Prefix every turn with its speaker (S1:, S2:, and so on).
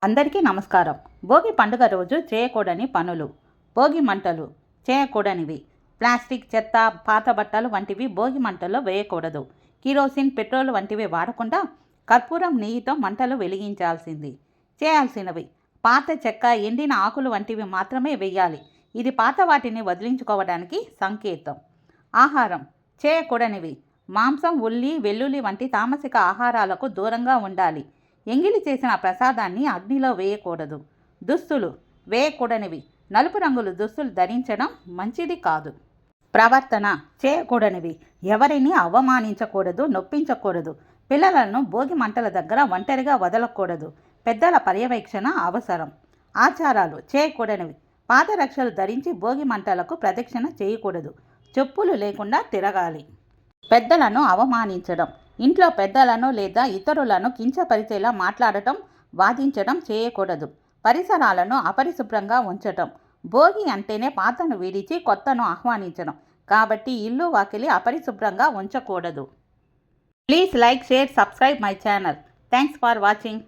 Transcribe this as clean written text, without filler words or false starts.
S1: అందరికీ నమస్కారం. భోగి పండుగ రోజు చేయకూడని పనులు. భోగి మంటలు చేయకూడనివి. ప్లాస్టిక్, చెత్త, పాత బట్టలు వంటివి భోగి మంటల్లో వేయకూడదు. కిరోసిన్, పెట్రోల్ వంటివి వాడకుండా కర్పూరం, నెయ్యితో మంటలు వెలిగించాల్సింది. చేయాల్సినవి: పాత చెక్క, ఎండిన ఆకులు వంటివి మాత్రమే వేయాలి. ఇది పాత వాటిని వదిలించుకోవడానికి సంకేతం. ఆహారం చేయకూడనివి: మాంసం, ఉల్లి, వెల్లుల్లి వంటి తామసిక ఆహారాలకు దూరంగా ఉండాలి. ఎంగిలి చేసిన ప్రసాదాన్ని అగ్నిలో వేయకూడదు. దుస్తులు వేయకూడనివి: నలుపు రంగులు దుస్తులు ధరించడం మంచిది కాదు. ప్రవర్తన చేయకూడనివి: ఎవరిని అవమానించకూడదు, నొప్పించకూడదు. పిల్లలను భోగి మంటల దగ్గర ఒంటరిగా వదలకూడదు. పెద్దల పర్యవేక్షణ అవసరం. ఆచారాలు చేయకూడనివి: పాదరక్షలు ధరించి భోగి మంటలకు ప్రదక్షిణ చేయకూడదు. చెప్పులు లేకుండా తిరగాలి. పెద్దలను అవమానించడం: ఇంట్లో పెద్దలను లేదా ఇతరులను కించపరిచేలా మాట్లాడటం, వాదించడం చేయకూడదు. పరిసరాలను అపరిశుభ్రంగా ఉంచటం: భోగి అంటేనే పాతను విడిచి కొత్తను ఆహ్వానించడం. కాబట్టి ఇల్లు, వాకిలి అపరిశుభ్రంగా ఉంచకూడదు. Please like, share, subscribe my channel. Thanks for watching.